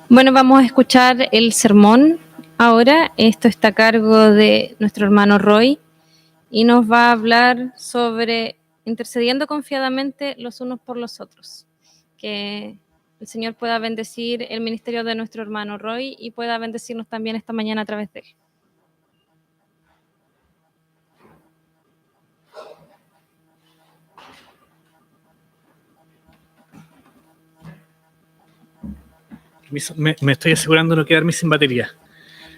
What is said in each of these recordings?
Bueno, vamos a escuchar el sermón ahora. Esto está a cargo de nuestro hermano Roy y nos va a hablar sobre intercediendo confiadamente los unos por los otros. Que el Señor pueda bendecir el ministerio de nuestro hermano Roy y pueda bendecirnos también esta mañana a través de él. Me estoy asegurando de no quedarme sin batería,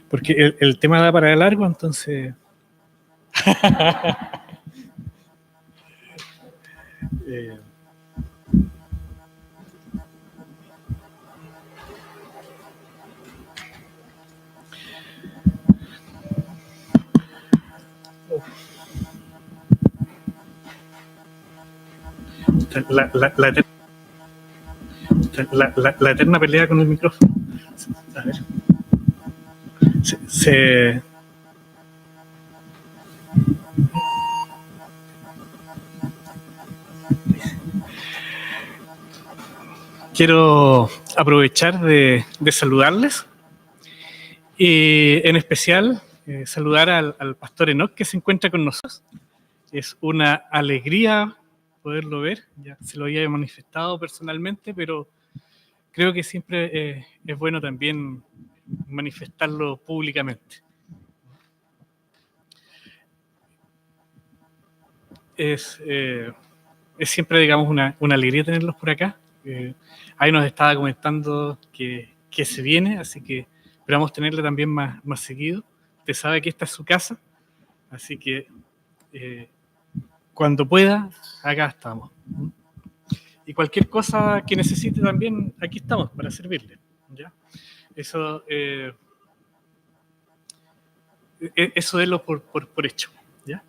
porque el tema da para largo, entonces... la eterna pelea con el micrófono. A ver. Quiero aprovechar de saludarles y en especial saludar al pastor Enoch que se encuentra con nosotros. Es una alegría poderlo ver, ya se lo había manifestado personalmente, pero creo que siempre es bueno también manifestarlo públicamente. Es siempre, digamos, una alegría tenerlos por acá. Ahí nos estaba comentando que se viene, así que esperamos tenerle también más seguido. Usted sabe que esta es su casa, así que cuando pueda, acá estamos. Y cualquier cosa que necesite también, aquí estamos para servirle. ¿Ya? Eso délo por hecho. ¿Ya?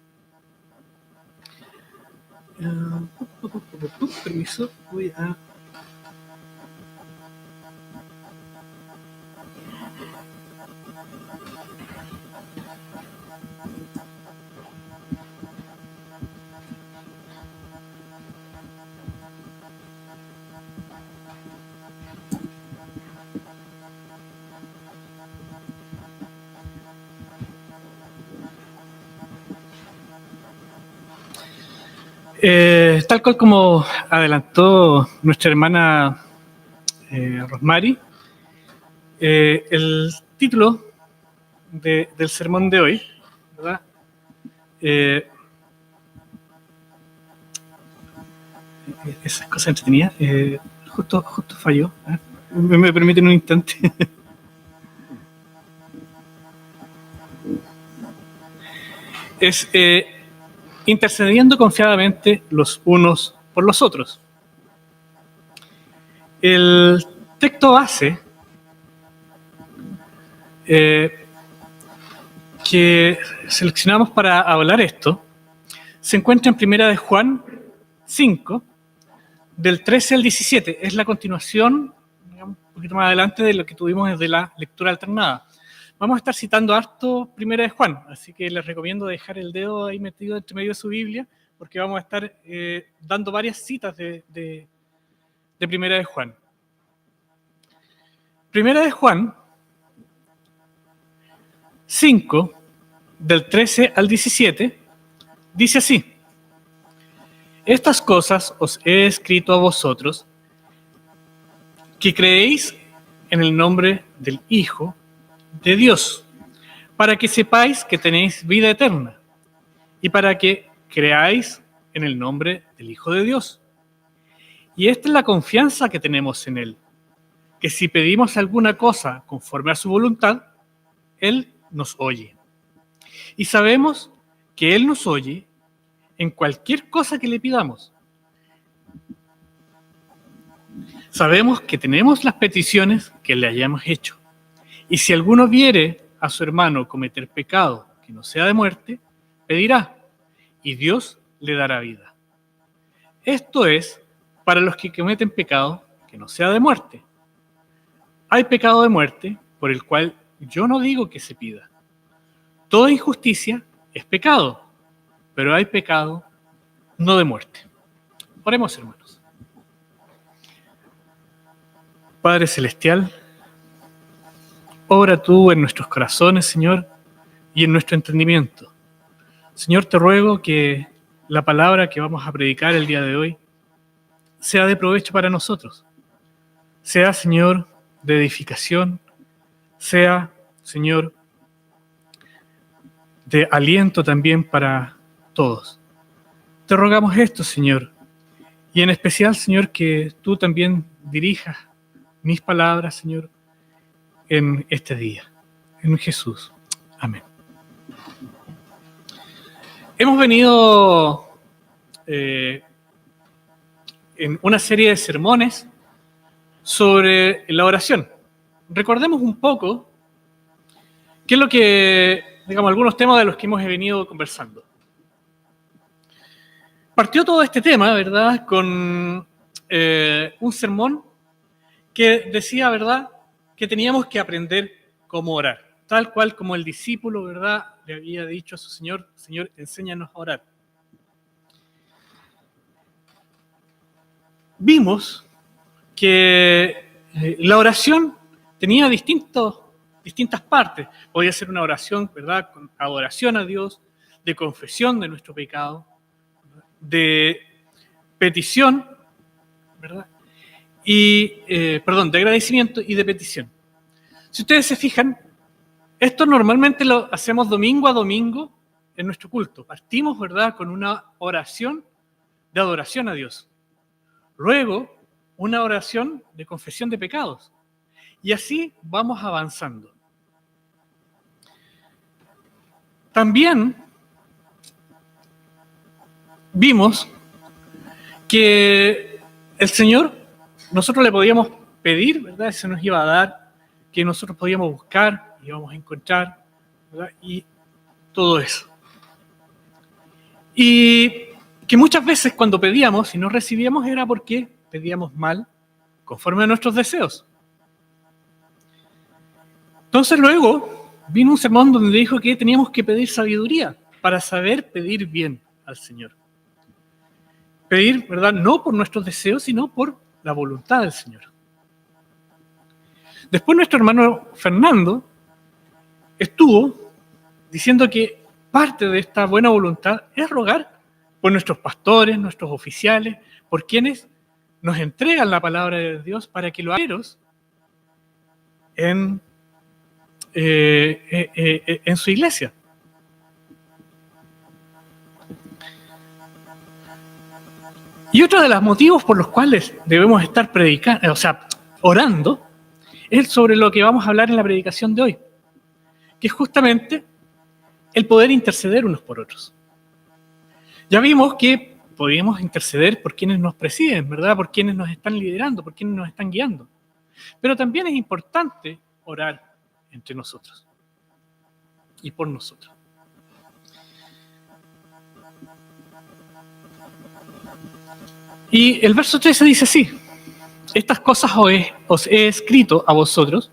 Permiso, voy a... Tal cual como adelantó nuestra hermana Rosmary, el título del sermón de hoy, ¿verdad? Esas cosas entretenidas, justo falló. ¿Me permiten un instante? Es intercediendo confiadamente los unos por los otros. El texto base que seleccionamos para hablar esto se encuentra en Primera de Juan 5, del 13 al 17. Es la continuación, digamos, un poquito más adelante de lo que tuvimos desde la lectura alternada. Vamos a estar citando harto Primera de Juan, así que les recomiendo dejar el dedo ahí metido entre medio de su Biblia, porque vamos a estar dando varias citas de Primera de Juan. Primera de Juan 5, del 13 al 17, dice así: estas cosas os he escrito a vosotros, que creéis en el nombre del Hijo de Dios, para que sepáis que tenéis vida eterna, y para que creáis en el nombre del Hijo de Dios. Y esta es la confianza que tenemos en Él, que si pedimos alguna cosa conforme a su voluntad, Él nos oye. Y sabemos que Él nos oye en cualquier cosa que le pidamos. Sabemos que tenemos las peticiones que le hayamos hecho. Y si alguno viere a su hermano cometer pecado que no sea de muerte, pedirá, y Dios le dará vida. Esto es para los que cometen pecado que no sea de muerte. Hay pecado de muerte por el cual yo no digo que se pida. Toda injusticia es pecado, pero hay pecado no de muerte. Oremos, hermanos. Padre Celestial, obra tú en nuestros corazones, Señor, y en nuestro entendimiento. Señor, te ruego que la palabra que vamos a predicar el día de hoy sea de provecho para nosotros. Sea, Señor, de edificación, sea, Señor, de aliento también para todos. Te rogamos esto, Señor, y en especial, Señor, que tú también dirijas mis palabras, Señor, en este día. En Jesús. Amén. Hemos venido en una serie de sermones sobre la oración. Recordemos un poco qué es lo que, digamos, algunos temas de los que hemos venido conversando. Partió todo este tema, ¿verdad?, con un sermón que decía, ¿verdad?, que teníamos que aprender cómo orar, tal cual como el discípulo, ¿verdad?, le había dicho a su Señor: Señor, enséñanos a orar. Vimos que la oración tenía distintas partes. Podía ser una oración, ¿verdad?, con adoración a Dios, de confesión de nuestro pecado, de petición, ¿verdad?, de agradecimiento y de petición. Si ustedes se fijan, esto normalmente lo hacemos domingo a domingo en nuestro culto. Partimos, ¿verdad?, con una oración de adoración a Dios. Luego, una oración de confesión de pecados. Y así vamos avanzando. También vimos que el Señor, nosotros le podíamos pedir, ¿verdad?, se nos iba a dar, que nosotros podíamos buscar, íbamos a encontrar, ¿verdad?, y todo eso. Y que muchas veces cuando pedíamos y no recibíamos era porque pedíamos mal, conforme a nuestros deseos. Entonces luego vino un sermón donde dijo que teníamos que pedir sabiduría para saber pedir bien al Señor. Pedir, ¿verdad?, no por nuestros deseos, sino por la voluntad del Señor. Después nuestro hermano Fernando estuvo diciendo que parte de esta buena voluntad es rogar por nuestros pastores, nuestros oficiales, por quienes nos entregan la palabra de Dios para que lo hagamos en su iglesia. Y otro de los motivos por los cuales debemos estar predicando, orando, es sobre lo que vamos a hablar en la predicación de hoy, que es justamente el poder interceder unos por otros. Ya vimos que podemos interceder por quienes nos presiden, ¿verdad?, por quienes nos están liderando, por quienes nos están guiando. Pero también es importante orar entre nosotros y por nosotros. Y el verso 13 dice así: estas cosas os he escrito a vosotros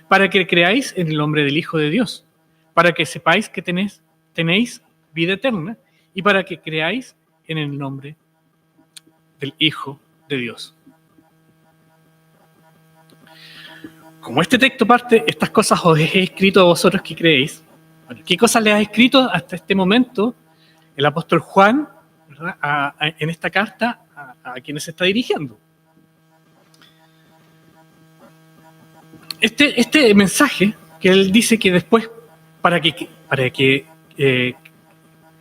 para que creáis en el nombre del Hijo de Dios, para que sepáis que tenéis vida eterna y para que creáis en el nombre del Hijo de Dios. Como este texto parte, estas cosas os he escrito a vosotros que creéis. Bueno, ¿qué cosas le ha escrito hasta este momento el apóstol Juan, ¿verdad?, en esta carta a quienes se está dirigiendo? Este mensaje que él dice que después, para que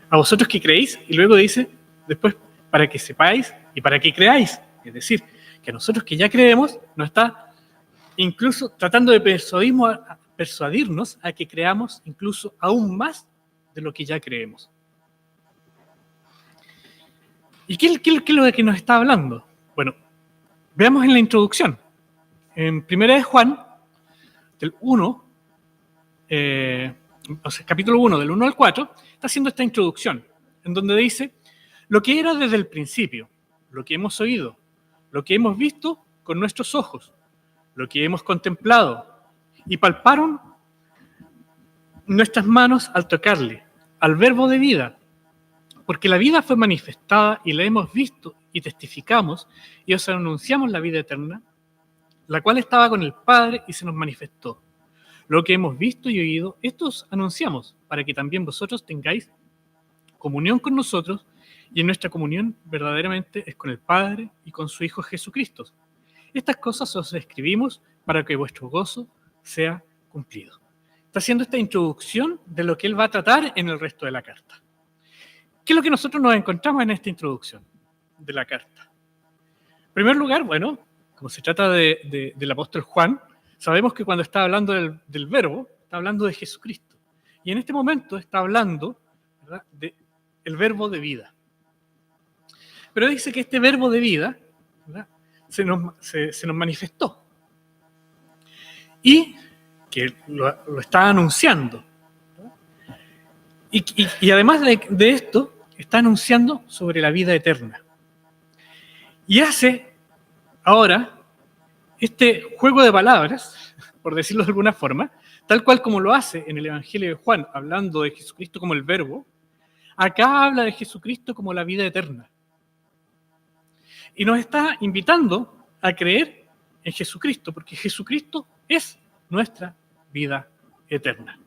a vosotros que creéis, y luego dice después para que sepáis y para que creáis. Es decir, que a nosotros que ya creemos nos está incluso tratando de persuadirnos a que creamos incluso aún más de lo que ya creemos. ¿Y qué es lo de que nos está hablando? Bueno, veamos en la introducción. En 1 de Juan, del 1, capítulo 1, del 1 al 4, está haciendo esta introducción, en donde dice lo que era desde el principio, lo que hemos oído, lo que hemos visto con nuestros ojos, lo que hemos contemplado y palparon nuestras manos al tocarle, al verbo de vida, porque la vida fue manifestada y la hemos visto y testificamos y os anunciamos la vida eterna la cual estaba con el Padre y se nos manifestó. Lo que hemos visto y oído, esto os anunciamos, para que también vosotros tengáis comunión con nosotros, y en nuestra comunión verdaderamente es con el Padre y con su Hijo Jesucristo. Estas cosas os escribimos para que vuestro gozo sea cumplido. Está haciendo esta introducción de lo que él va a tratar en el resto de la carta. ¿Qué es lo que nosotros nos encontramos en esta introducción de la carta? En primer lugar, bueno, como se trata del apóstol Juan, sabemos que cuando está hablando del verbo, está hablando de Jesucristo. Y en este momento está hablando, ¿verdad?, del verbo de vida. Pero dice que este verbo de vida, ¿verdad?, se nos manifestó. Y que lo está anunciando. Y además de esto, está anunciando sobre la vida eterna. Y hace ahora este juego de palabras, por decirlo de alguna forma, tal cual como lo hace en el Evangelio de Juan, hablando de Jesucristo como el verbo, acá habla de Jesucristo como la vida eterna. Y nos está invitando a creer en Jesucristo, porque Jesucristo es nuestra vida eterna.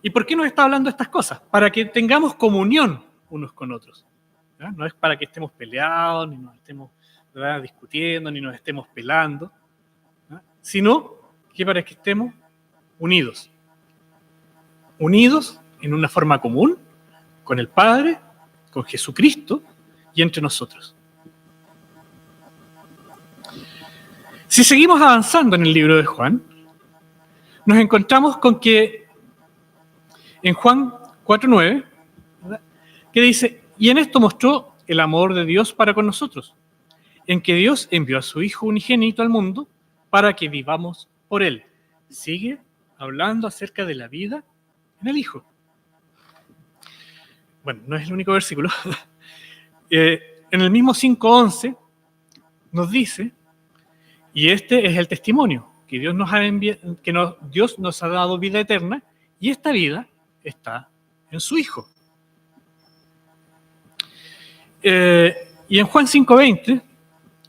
¿Y por qué nos está hablando estas cosas? Para que tengamos comunión unos con otros. ¿Ya? No es para que estemos peleados, ni nos estemos, ¿verdad?, discutiendo, ni nos estemos pelando, ¿ya?, sino que para que estemos unidos. Unidos en una forma común, con el Padre, con Jesucristo y entre nosotros. Si seguimos avanzando en el libro de Juan, nos encontramos con que en Juan 4:9, ¿verdad?, que dice: y en esto mostró el amor de Dios para con nosotros, en que Dios envió a su Hijo unigénito al mundo para que vivamos por Él. Sigue hablando acerca de la vida en el Hijo. Bueno, no es el único versículo. En el mismo 5:11 nos dice: y este es el testimonio, que Dios Dios nos ha dado vida eterna, y esta vida está en su Hijo. Y en Juan 5:20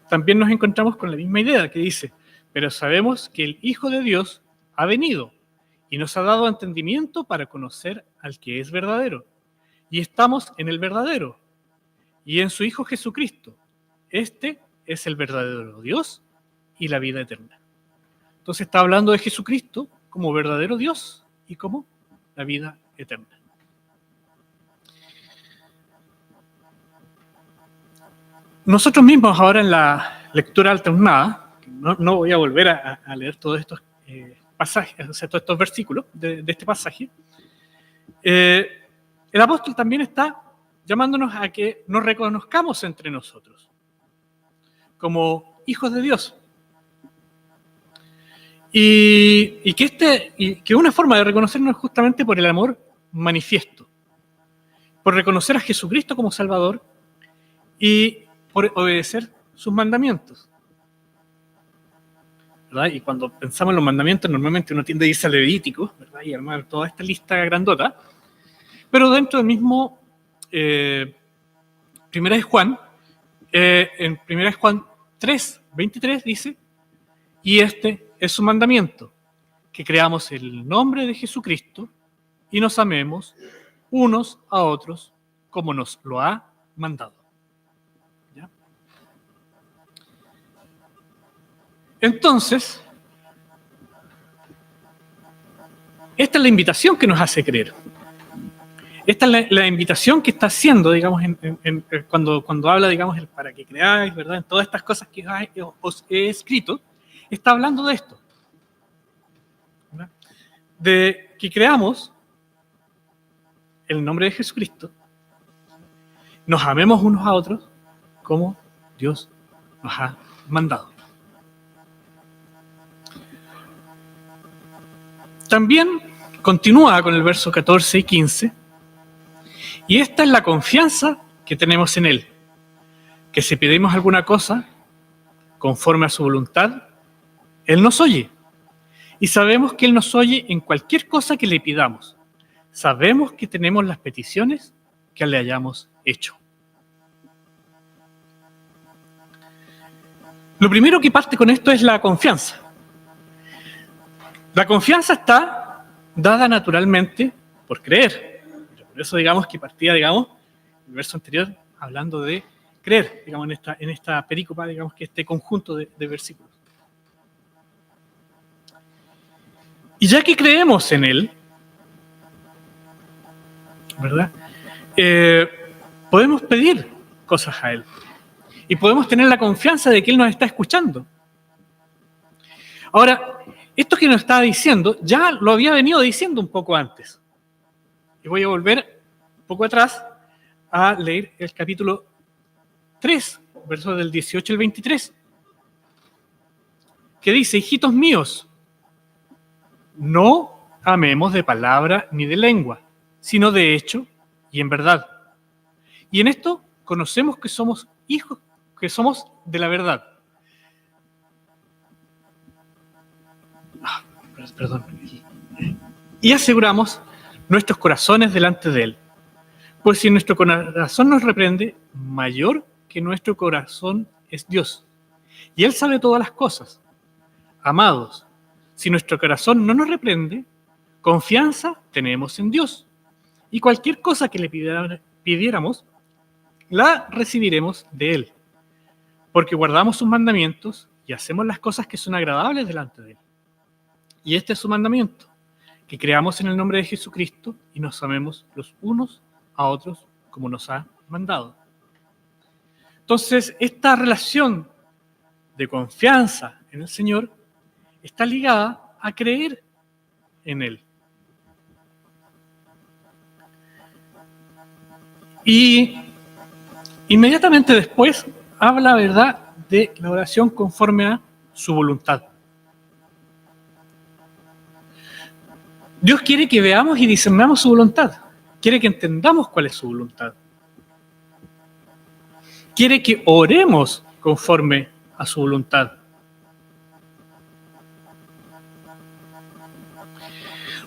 también nos encontramos con la misma idea, que dice: pero sabemos que el Hijo de Dios ha venido y nos ha dado entendimiento para conocer al que es verdadero. Y estamos en el verdadero y en su Hijo Jesucristo. Este es el verdadero Dios y la vida eterna. Entonces está hablando de Jesucristo como verdadero Dios y como la vida eterna. Nosotros mismos ahora en la lectura alternada, no voy a volver a leer todos estos pasajes, o sea, todos estos versículos de este pasaje, el apóstol también está llamándonos a que nos reconozcamos entre nosotros como hijos de Dios. Y que una forma de reconocernos es justamente por el amor manifiesto, por reconocer a Jesucristo como Salvador y por obedecer sus mandamientos, ¿verdad? Y cuando pensamos en los mandamientos, normalmente uno tiende a irse al Levítico, ¿verdad?, y armar toda esta lista grandota, pero dentro del mismo Primera de Juan, en Primera de Juan 3:23 dice: y este es su mandamiento, que creamos el nombre de Jesucristo y nos amemos unos a otros como nos lo ha mandado. ¿Ya? Entonces, esta es la invitación que nos hace creer. Esta es la invitación que está haciendo, digamos, cuando habla, digamos, para que creáis, ¿verdad?, en todas estas cosas que os he escrito, está hablando de esto, ¿verdad?, de que creamos el nombre de Jesucristo, nos amemos unos a otros como Dios nos ha mandado. También continúa con el verso 14 y 15, y esta es la confianza que tenemos en Él, que si pedimos alguna cosa conforme a su voluntad, Él nos oye. Y sabemos que Él nos oye en cualquier cosa que le pidamos. Sabemos que tenemos las peticiones que le hayamos hecho. Lo primero que parte con esto es la confianza. La confianza está dada naturalmente por creer. Por eso digamos que partía, digamos, el verso anterior hablando de creer, digamos, en esta perícopa, digamos que este conjunto de versículos. Y ya que creemos en Él, ¿verdad? Podemos pedir cosas a Él. Y podemos tener la confianza de que Él nos está escuchando. Ahora, esto que nos está diciendo, ya lo había venido diciendo un poco antes. Y voy a volver un poco atrás a leer el capítulo 3, versos del 18 al 23, que dice: hijitos míos, no amemos de palabra ni de lengua, sino de hecho y en verdad. Y en esto conocemos que somos hijos, que somos de la verdad. Perdón. Y aseguramos nuestros corazones delante de Él. Pues si nuestro corazón nos reprende, mayor que nuestro corazón es Dios. Y Él sabe todas las cosas. Amados, si nuestro corazón no nos reprende, confianza tenemos en Dios. Y cualquier cosa que le pidiéramos, la recibiremos de Él. Porque guardamos sus mandamientos y hacemos las cosas que son agradables delante de Él. Y este es su mandamiento, que creamos en el nombre de Jesucristo y nos amemos los unos a otros como nos ha mandado. Entonces, esta relación de confianza en el Señor está ligada a creer en Él. Y inmediatamente después habla, ¿verdad?, de la oración conforme a su voluntad. Dios quiere que veamos y discernamos su voluntad. Quiere que entendamos cuál es su voluntad. Quiere que oremos conforme a su voluntad.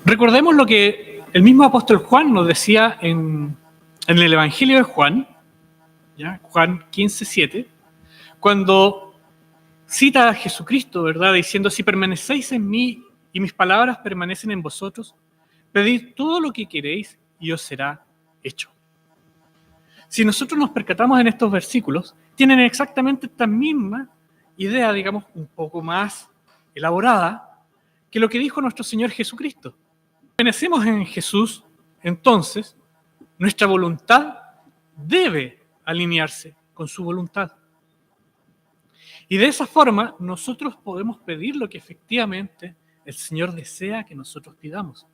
Recordemos lo que el mismo apóstol Juan nos decía en el Evangelio de Juan, ¿ya? Juan 15:7, cuando cita a Jesucristo, ¿verdad?, diciendo: si permanecéis en mí y mis palabras permanecen en vosotros, pedid todo lo que queréis y os será hecho. Si nosotros nos percatamos en estos versículos, tienen exactamente esta misma idea, digamos, un poco más elaborada que lo que dijo nuestro Señor Jesucristo. Permanecemos en Jesús, entonces, nuestra voluntad debe alinearse con su voluntad. Y de esa forma, nosotros podemos pedir lo que efectivamente el Señor desea que nosotros pidamos.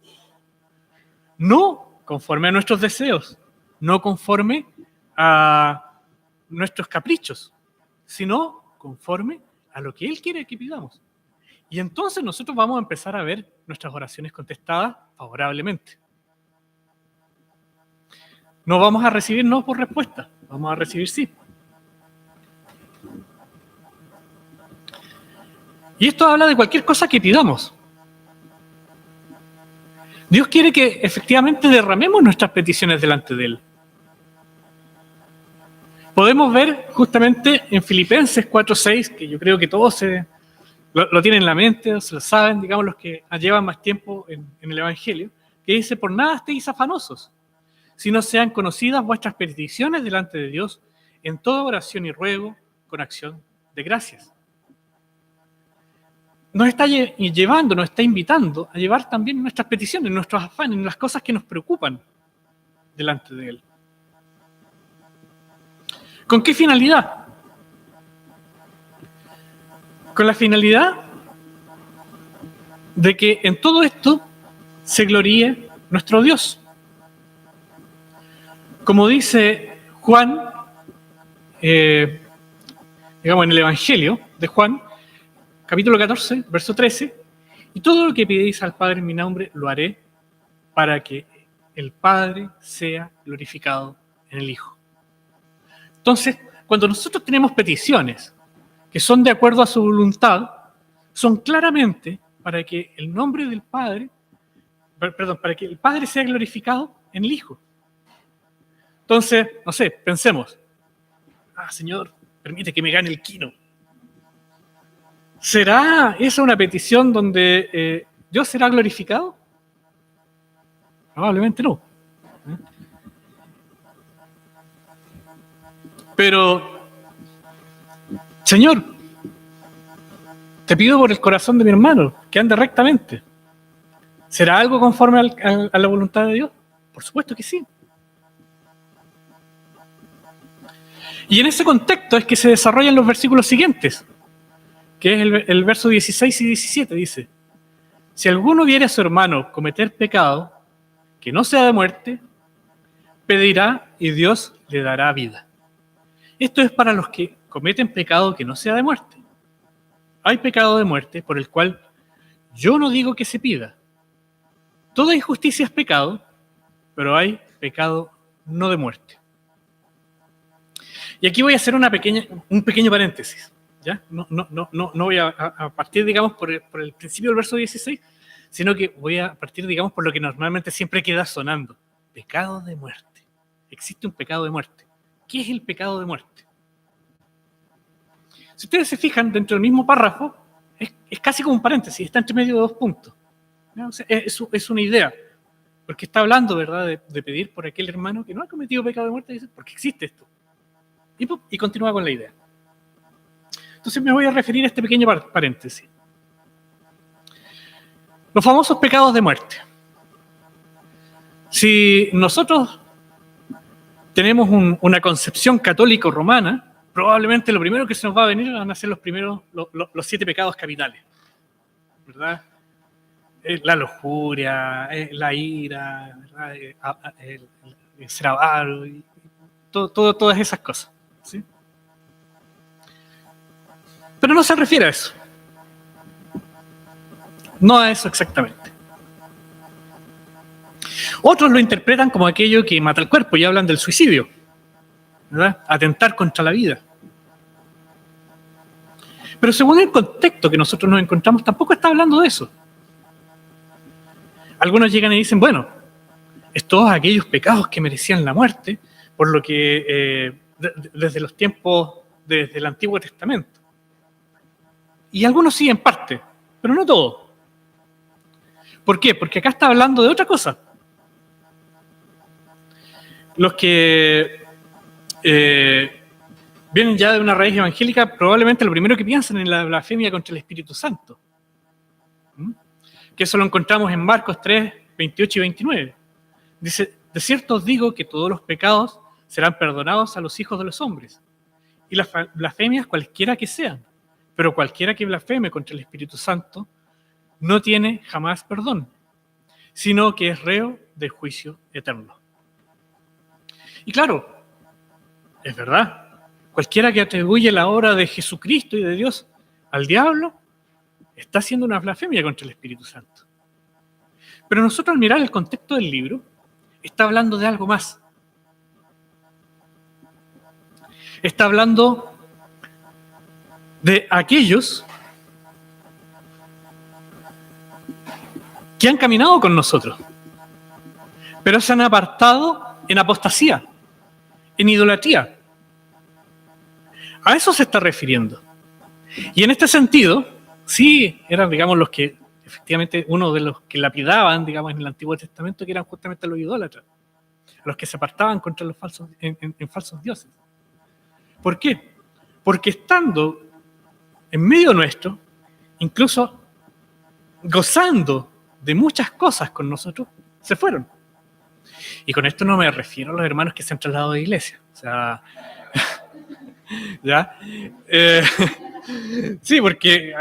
No conforme a nuestros deseos, no conforme a nuestros caprichos, sino conforme a lo que Él quiere que pidamos. Y entonces nosotros vamos a empezar a ver nuestras oraciones contestadas favorablemente. No vamos a recibir no por respuesta, vamos a recibir sí. Y esto habla de cualquier cosa que pidamos. Dios quiere que efectivamente derramemos nuestras peticiones delante de Él. Podemos ver justamente en Filipenses 4:6, que yo creo que todos lo tienen en la mente, o se lo saben, digamos, los que llevan más tiempo en el Evangelio, que dice: por nada estéis afanosos, sino sean conocidas vuestras peticiones delante de Dios en toda oración y ruego con acción de gracias. Nos está llevando, nos está invitando a llevar también nuestras peticiones, nuestros afanes, las cosas que nos preocupan delante de Él. ¿Con qué finalidad? Con la finalidad de que en todo esto se gloríe nuestro Dios. Como dice Juan, digamos en el Evangelio de Juan, capítulo 14, verso 13, y todo lo que pidéis al Padre en mi nombre lo haré para que el Padre sea glorificado en el Hijo. Entonces, cuando nosotros tenemos peticiones que son de acuerdo a su voluntad, son claramente para que el nombre del Padre, para que el Padre sea glorificado en el Hijo. Entonces, no sé, pensemos: Señor, permite que me gane el quino. ¿Será esa una petición donde Dios será glorificado? Probablemente no. Pero, Señor, te pido por el corazón de mi hermano que ande rectamente. ¿Será algo conforme a la voluntad de Dios? Por supuesto que sí. Y en ese contexto es que se desarrollan los versículos siguientes, que es el verso 16 y 17, dice: si alguno viere a su hermano cometer pecado que no sea de muerte, pedirá y Dios le dará vida. Esto es para los que cometen pecado que no sea de muerte. Hay pecado de muerte por el cual yo no digo que se pida. Toda injusticia es pecado, pero hay pecado no de muerte. Y aquí voy a hacer un pequeño paréntesis. ¿Ya? No voy a partir, digamos, por el principio del verso 16, sino que voy a partir, digamos, por lo que normalmente siempre queda sonando. Pecado de muerte. Existe un pecado de muerte. ¿Qué es el pecado de muerte? Si ustedes se fijan, dentro del mismo párrafo, es casi como un paréntesis, está entre medio de dos puntos. ¿No? O sea, es una idea, porque está hablando, ¿verdad?, de pedir por aquel hermano que no ha cometido pecado de muerte, dice, porque existe esto. Y continúa con la idea. Entonces me voy a referir a este pequeño paréntesis. Los famosos pecados de muerte. Si nosotros tenemos una concepción católico-romana, probablemente lo primero que se nos va a venir van a ser los 7 pecados capitales, ¿verdad? La lujuria, la ira, ¿verdad? El ser avaro, y todas esas cosas, ¿sí? Pero no se refiere a eso. No a eso exactamente. Otros lo interpretan como aquello que mata el cuerpo y hablan del suicidio, ¿verdad? Atentar contra la vida. Pero según el contexto que nosotros nos encontramos, tampoco está hablando de eso. Algunos llegan y dicen, bueno, es todos aquellos pecados que merecían la muerte, por lo que desde los tiempos, desde el Antiguo Testamento. Y algunos sí en parte, pero no todos. ¿Por qué? Porque acá está hablando de otra cosa. Los que vienen ya de una raíz evangélica, probablemente lo primero que piensan es en la blasfemia contra el Espíritu Santo. Que eso lo encontramos en Marcos 3, 28 y 29. Dice, de cierto os digo que todos los pecados serán perdonados a los hijos de los hombres, y las blasfemias cualquiera que sean, pero cualquiera que blasfeme contra el Espíritu Santo no tiene jamás perdón, sino que es reo de juicio eterno. Y claro, es verdad, cualquiera que atribuye la obra de Jesucristo y de Dios al diablo está haciendo una blasfemia contra el Espíritu Santo. Pero nosotros, al mirar el contexto del libro, está hablando de algo más. Está hablando de aquellos que han caminado con nosotros, pero se han apartado en apostasía, en idolatría. A eso se está refiriendo. Y en este sentido, sí, eran, digamos, los que, efectivamente, uno de los que lapidaban, digamos, en el Antiguo Testamento, que eran justamente los idólatras, los que se apartaban contra los falsos, en falsos dioses. ¿Por qué? Porque estando en medio nuestro, incluso gozando de muchas cosas con nosotros, se fueron. Y con esto no me refiero a los hermanos que se han trasladado de iglesia. O sea, ¿ya? Sí, porque,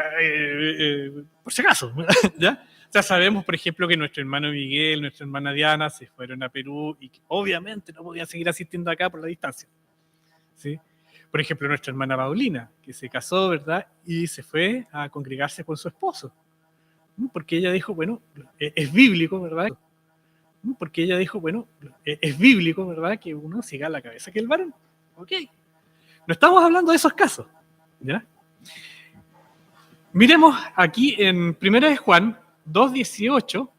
por si acaso, ¿ya? O sea, sabemos, por ejemplo, que nuestro hermano Miguel, nuestra hermana Diana se fueron a Perú y que obviamente no podían seguir asistiendo acá por la distancia, ¿sí? Por ejemplo, nuestra hermana Paulina, que se casó, ¿verdad? Y se fue a congregarse con su esposo. Porque ella dijo, bueno, es bíblico, ¿verdad? Porque ella dijo, bueno, es bíblico, ¿verdad? Que uno siga la cabeza que el varón. Ok. No estamos hablando de esos casos, ¿ya? Miremos aquí en 1 de Juan 2:18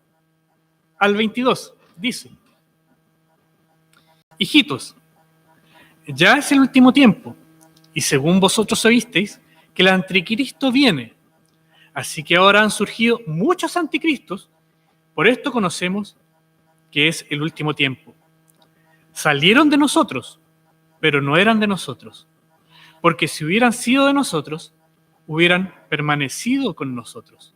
al 22. Dice, hijitos, ya es el último tiempo, y según vosotros oísteis, que el anticristo viene, Así que ahora han surgido muchos anticristos. Por esto conocemos que es el último tiempo. Salieron de nosotros, pero no eran de nosotros. Porque si hubieran sido de nosotros, hubieran permanecido con nosotros.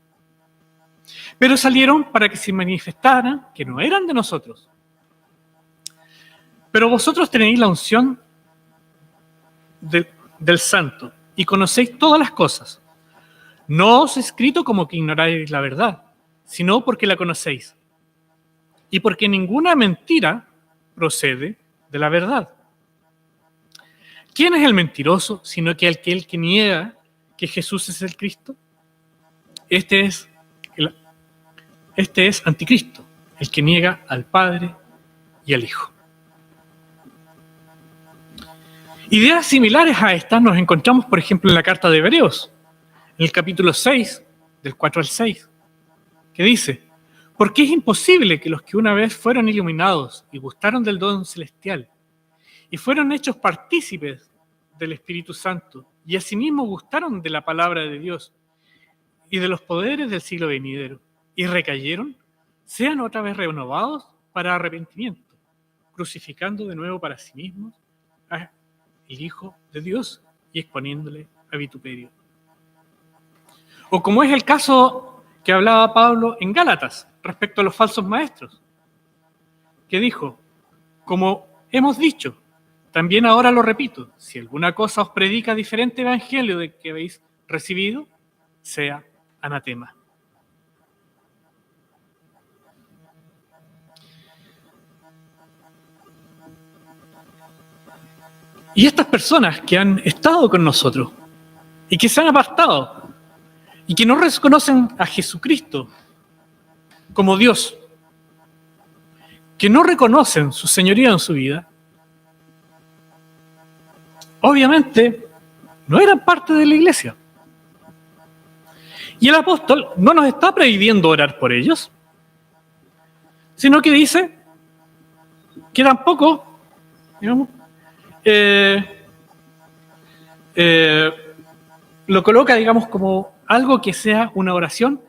Pero salieron para que se manifestaran que no eran de nosotros. Pero vosotros tenéis la unción del Santo y conocéis todas las cosas. No os he escrito como que ignoráis la verdad, sino porque la conocéis. Y porque ninguna mentira procede de la verdad. ¿Quién es el mentiroso sino que aquel que niega que Jesús es el Cristo? Este es anticristo, el que niega al Padre y al Hijo. Ideas similares a estas nos encontramos, por ejemplo, en la carta de Hebreos, en el capítulo 6, del 4 al 6, que dice: porque es imposible que los que una vez fueron iluminados y gustaron del don celestial y fueron hechos partícipes del Espíritu Santo y asimismo gustaron de la palabra de Dios y de los poderes del siglo venidero y recayeron, sean otra vez renovados para arrepentimiento, crucificando de nuevo para sí mismos al Hijo de Dios y exponiéndole a vituperio. O como es el caso que hablaba Pablo en Gálatas respecto a los falsos maestros, que dijo: como hemos dicho, también ahora lo repito, si alguna cosa os predica diferente evangelio del que habéis recibido, sea anatema. Y estas personas que han estado con nosotros y que se han apartado y que no reconocen a Jesucristo como Dios, que no reconocen su señoría en su vida, obviamente no eran parte de la iglesia. Y el apóstol no nos está prohibiendo orar por ellos, sino que dice que tampoco, digamos, lo coloca, digamos, como algo que sea una oración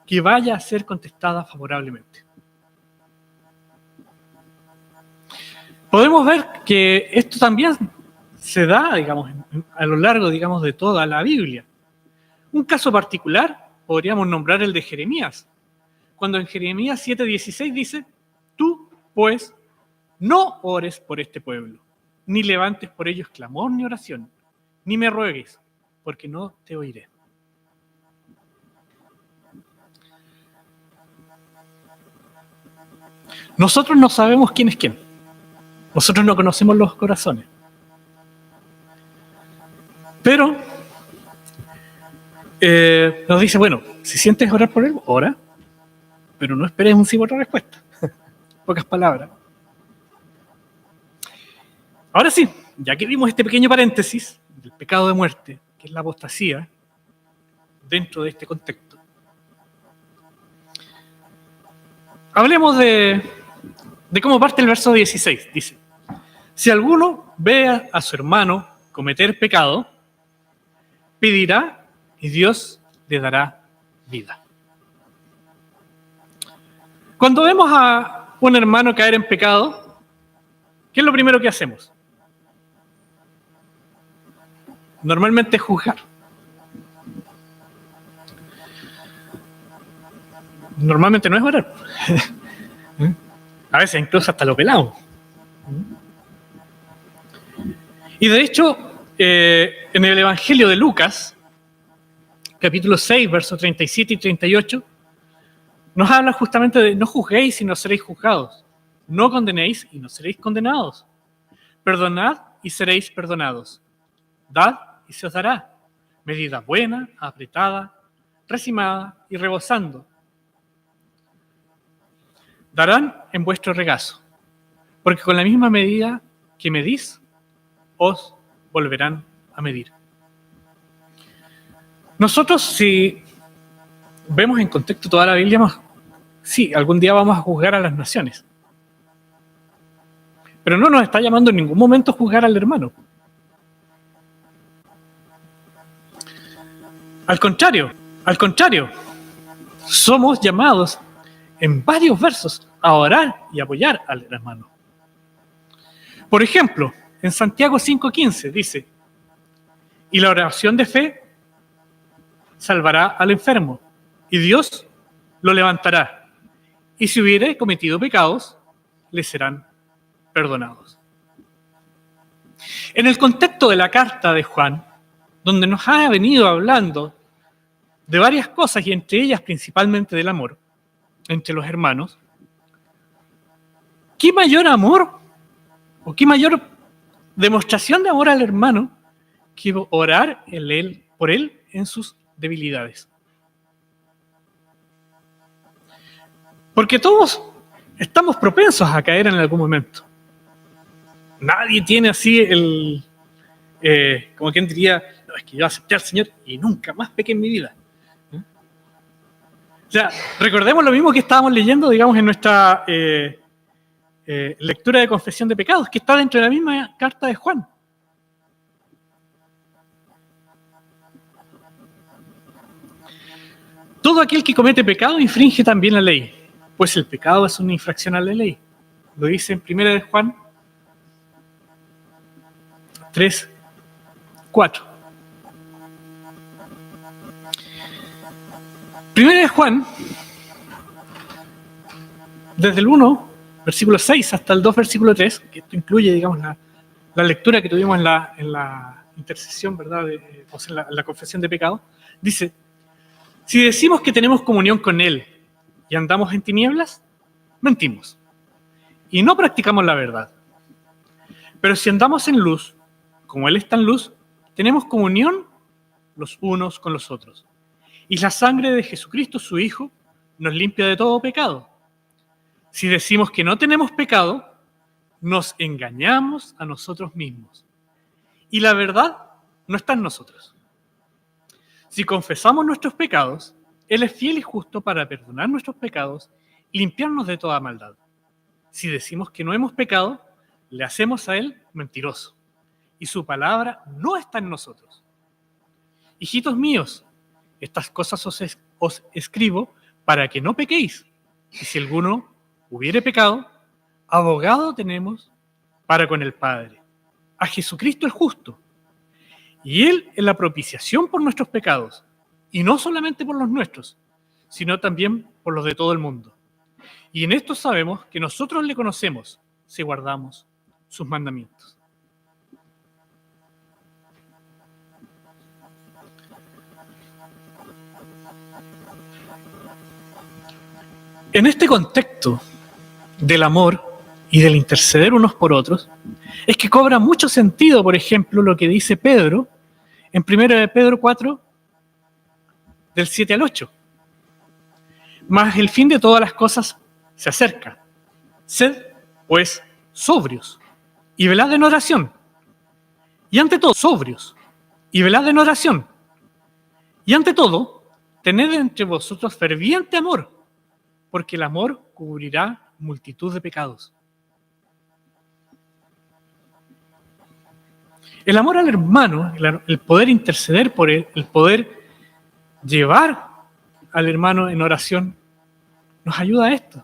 que vaya a ser contestada favorablemente. Podemos ver que esto también se da, digamos, a lo largo, digamos, de toda la Biblia. Un caso particular podríamos nombrar el de Jeremías, cuando en Jeremías 7:16 dice: tú, pues, no ores por este pueblo, ni levantes por ellos clamor ni oración, ni me ruegues, porque no te oiré. Nosotros no sabemos quién es quién. Nosotros no conocemos los corazones. Pero nos dice: bueno, si sientes orar por él, ora, pero no esperes un sí por otra respuesta. Pocas palabras. Ahora sí, ya que vimos este pequeño paréntesis del pecado de muerte, que es la apostasía, dentro de este contexto, hablemos de cómo parte el verso 16. Dice: si alguno ve a su hermano cometer pecado, pedirá y Dios le dará vida. Cuando vemos a un hermano caer en pecado, ¿qué es lo primero que hacemos? Normalmente es juzgar. Normalmente no es orar. A veces incluso hasta lo pelamos. Y de hecho, en el Evangelio de Lucas, capítulo 6, versos 37 y 38, nos habla justamente de: no juzguéis y no seréis juzgados, no condenéis y no seréis condenados, perdonad y seréis perdonados, dad y se os dará, medida buena, apretada, recimada y rebosando, darán en vuestro regazo, porque con la misma medida que medís, os volverán a medir. Nosotros, si vemos en contexto toda la Biblia, sí, algún día vamos a juzgar a las naciones, pero no nos está llamando en ningún momento a juzgar al hermano. Al contrario, Al contrario, somos llamados en varios versos a orar y apoyar al hermano. Por ejemplo, en Santiago 5:15 dice: y la oración de fe salvará al enfermo, y Dios lo levantará, y si hubiere cometido pecados, le serán perdonados. En el contexto de la carta de Juan, donde nos ha venido hablando de varias cosas, y entre ellas principalmente del amor entre los hermanos, ¿qué mayor amor o qué mayor demostración de amor al hermano que orar por él en sus debilidades? Porque todos estamos propensos a caer en algún momento. Nadie tiene así como quien diría, no, es que yo acepté al Señor y nunca más pequé en mi vida. O sea, recordemos lo mismo que estábamos leyendo, digamos, en nuestra lectura de confesión de pecados, que está dentro de la misma carta de Juan. Todo aquel que comete pecado infringe también la ley, pues el pecado es una infracción a la ley. Lo dice en 1 de Juan 3:4. 1 de Juan, desde el 1, versículo 6, hasta el 2, versículo 3, que esto incluye, digamos, la lectura que tuvimos en la intercesión, ¿verdad? O sea, en la confesión de pecado, dice: si decimos que tenemos comunión con Él y andamos en tinieblas, mentimos y no practicamos la verdad. Pero si andamos en luz, como Él está en luz, tenemos comunión los unos con los otros. Y la sangre de Jesucristo, su Hijo, nos limpia de todo pecado. Si decimos que no tenemos pecado, nos engañamos a nosotros mismos. Y la verdad no está en nosotros. Si confesamos nuestros pecados, Él es fiel y justo para perdonar nuestros pecados y limpiarnos de toda maldad. Si decimos que no hemos pecado, le hacemos a Él mentiroso, y su palabra no está en nosotros. Hijitos míos, estas cosas os escribo para que no pequéis. Y si alguno hubiere pecado, abogado tenemos para con el Padre, a Jesucristo el justo. Y Él es la propiciación por nuestros pecados, y no solamente por los nuestros, sino también por los de todo el mundo. Y en esto sabemos que nosotros le conocemos si guardamos sus mandamientos. En este contexto del amor y del interceder unos por otros, es que cobra mucho sentido, por ejemplo, lo que dice Pedro en 1 de Pedro 4, del 7 al 8. Mas el fin de todas las cosas se acerca. Sed, pues, sobrios y velad en oración. Y ante todo, sobrios y velad en oración. Y ante todo, tened entre vosotros ferviente amor, porque el amor cubrirá multitud de pecados. El amor al hermano, el poder interceder por él, el poder llevar al hermano en oración, nos ayuda a esto,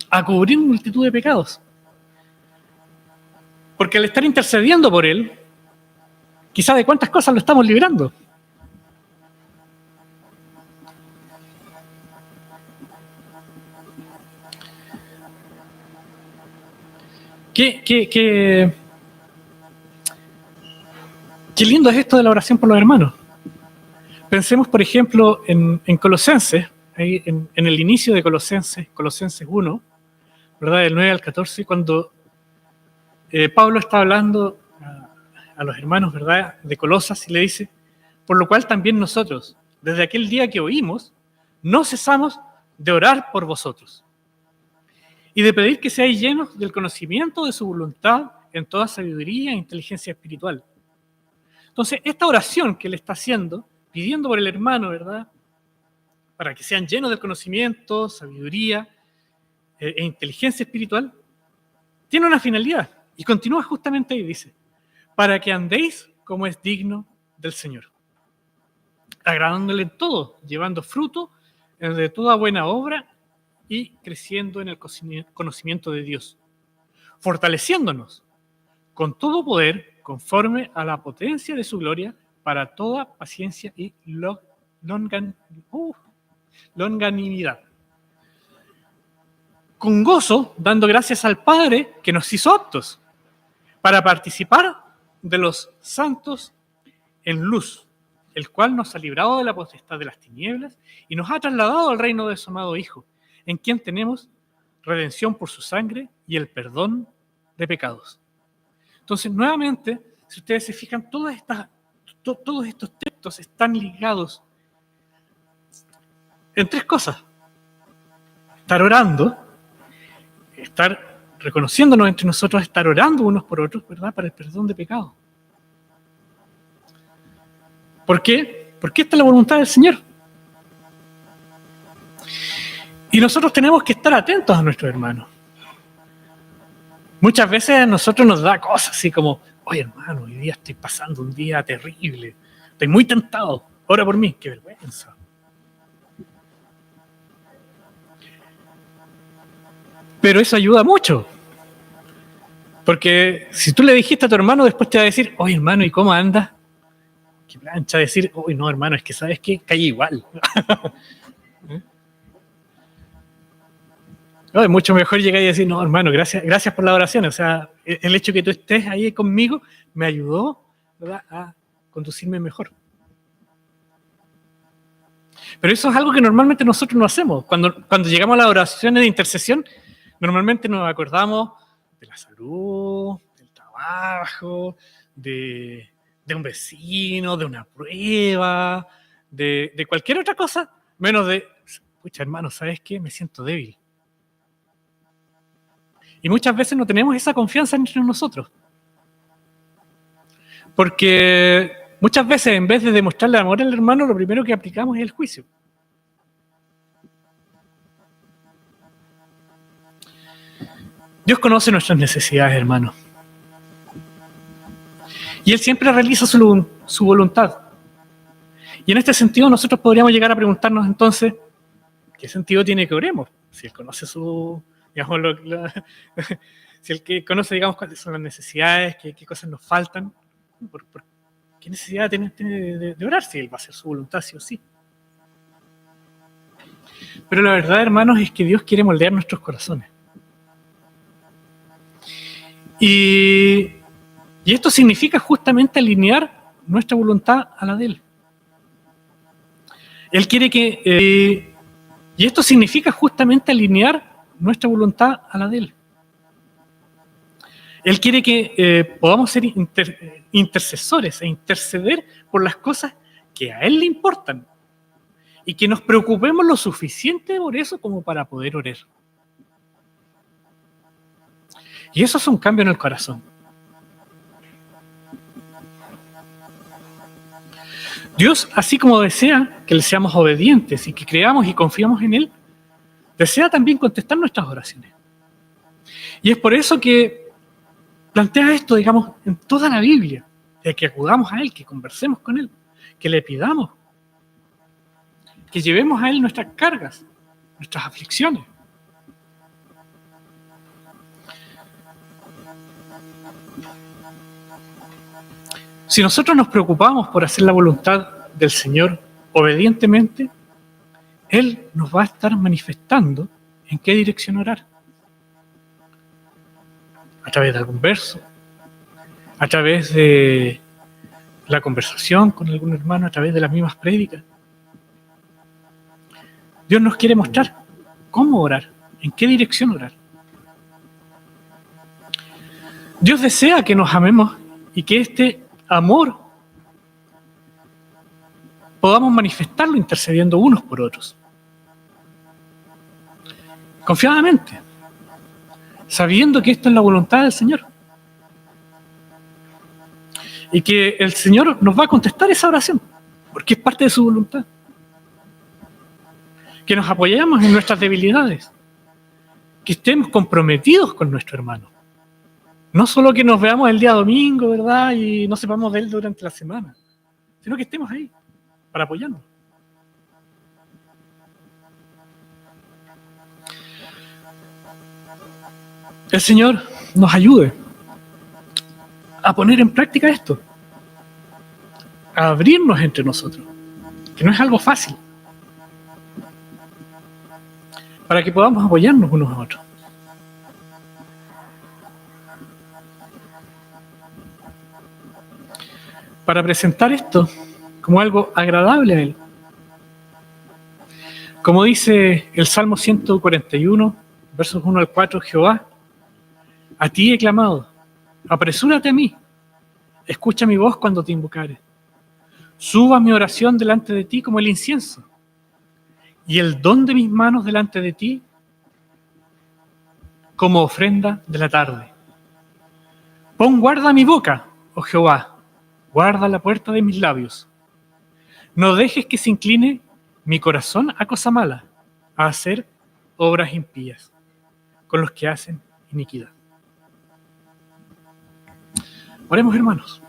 a cubrir multitud de pecados. Porque al estar intercediendo por él, quizá de cuántas cosas lo estamos librando. Qué lindo es esto de la oración por los hermanos. Pensemos, por ejemplo, en Colosenses, ahí en el inicio de Colosenses 1, ¿verdad? Del 9 al 14, cuando Pablo está hablando a los hermanos, ¿verdad?, de Colosas, y le dice: por lo cual también nosotros, desde aquel día que oímos, no cesamos de orar por vosotros y de pedir que seáis llenos del conocimiento de su voluntad en toda sabiduría e inteligencia espiritual. Entonces, esta oración que él está haciendo, pidiendo por el hermano, ¿verdad?, para que sean llenos del conocimiento, sabiduría e inteligencia espiritual, tiene una finalidad. Y continúa justamente ahí, dice: para que andéis como es digno del Señor. agradándole en todo, llevando fruto de toda buena obra y creciendo en el conocimiento de Dios, fortaleciéndonos con todo poder conforme a la potencia de su gloria para toda paciencia y longanimidad. Con gozo, dando gracias al Padre que nos hizo aptos para participar de los santos en luz, el cual nos ha librado de la potestad de las tinieblas y nos ha trasladado al reino de su amado Hijo, en quien tenemos redención por su sangre y el perdón de pecados. Entonces, nuevamente, si ustedes se fijan, todos estos textos están ligados en tres cosas: estar orando, estar reconociéndonos entre nosotros, estar orando unos por otros, ¿verdad?, para el perdón de pecados. ¿Por qué? Porque esta es la voluntad del Señor. Y nosotros tenemos que estar atentos a nuestros hermanos. Muchas veces a nosotros nos da cosas así como: oye, hermano, hoy día estoy pasando un día terrible, estoy muy tentado, ora por mí. ¡Qué vergüenza! Pero eso ayuda mucho. Porque si tú le dijiste a tu hermano, después te va a decir: oye, hermano, ¿y cómo andas? Qué plancha decir: uy, no, hermano, es que ¿sabes qué? Caí igual. No, es mucho mejor llegar y decir: no, hermano, gracias por la oración. O sea, el hecho de que tú estés ahí conmigo me ayudó, ¿verdad?, a conducirme mejor. Pero eso es algo que normalmente nosotros no hacemos. Cuando llegamos a las oraciones de intercesión, normalmente nos acordamos de la salud, del trabajo, de un vecino, de una prueba, de cualquier otra cosa, menos de: pucha, hermano, ¿sabes qué? Me siento débil. Y muchas veces no tenemos esa confianza entre nosotros. Porque muchas veces, en vez de demostrarle amor al hermano, lo primero que aplicamos es el juicio. Dios conoce nuestras necesidades, hermano. Y Él siempre realiza su voluntad. Y en este sentido nosotros podríamos llegar a preguntarnos entonces: ¿qué sentido tiene que oremos? Si Él conoce si Él que conoce, digamos, cuáles son las necesidades, qué cosas nos faltan, ¿qué necesidad tiene de orar si Él va a hacer su voluntad sí o sí? Pero la verdad, hermanos, es que Dios quiere moldear nuestros corazones. Y esto significa justamente alinear nuestra voluntad a la de Él. Él quiere que... y esto significa justamente alinear nuestra voluntad a la de Él. Él quiere que podamos ser intercesores e interceder por las cosas que a Él le importan y que nos preocupemos lo suficiente por eso como para poder orar. Y eso es un cambio en el corazón. Dios, así como desea que le seamos obedientes y que creamos y confiamos en Él, desea también contestar nuestras oraciones. Y es por eso que plantea esto, digamos, en toda la Biblia, de que acudamos a Él, que conversemos con Él, que le pidamos, que llevemos a Él nuestras cargas, nuestras aflicciones. Si nosotros nos preocupamos por hacer la voluntad del Señor obedientemente, Él nos va a estar manifestando en qué dirección orar. A través de algún verso, a través de la conversación con algún hermano, a través de las mismas prédicas. Dios nos quiere mostrar cómo orar, en qué dirección orar. Dios desea que nos amemos y que este amor podamos manifestarlo intercediendo unos por otros. Confiadamente, sabiendo que esto es la voluntad del Señor. Y que el Señor nos va a contestar esa oración, porque es parte de su voluntad. Que nos apoyemos en nuestras debilidades, que estemos comprometidos con nuestro hermano. No solo que nos veamos el día domingo, ¿verdad?, y no sepamos de él durante la semana, sino que estemos ahí. para apoyarnos. El Señor nos ayude a poner en práctica esto, a abrirnos entre nosotros, que no es algo fácil, para que podamos apoyarnos unos a otros. Para presentar esto como algo agradable a Él. Como dice el Salmo 141, versos 1 al 4, Jehová, a ti he clamado, apresúrate a mí, escucha mi voz cuando te invocare. Suba mi oración delante de ti como el incienso, y el don de mis manos delante de ti como ofrenda de la tarde. Pon guarda a mi boca, oh Jehová, guarda la puerta de mis labios. No dejes que se incline mi corazón a cosa mala, a hacer obras impías con los que hacen iniquidad. Oremos, hermanos.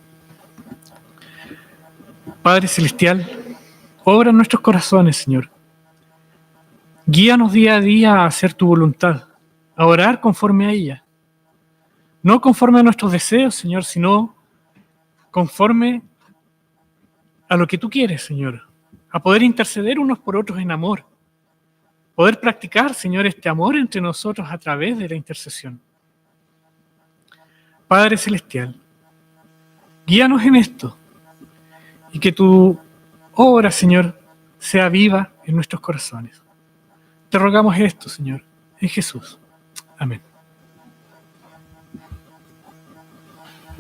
Padre Celestial, obra en nuestros corazones, Señor. Guíanos día a día a hacer tu voluntad, a orar conforme a ella. No conforme a nuestros deseos, Señor, sino conforme a lo que tú quieres, Señor. A poder interceder unos por otros en amor. Poder practicar, Señor, este amor entre nosotros a través de la intercesión. Padre Celestial, guíanos en esto y que tu obra, Señor, sea viva en nuestros corazones. Te rogamos esto, Señor, en Jesús. Amén.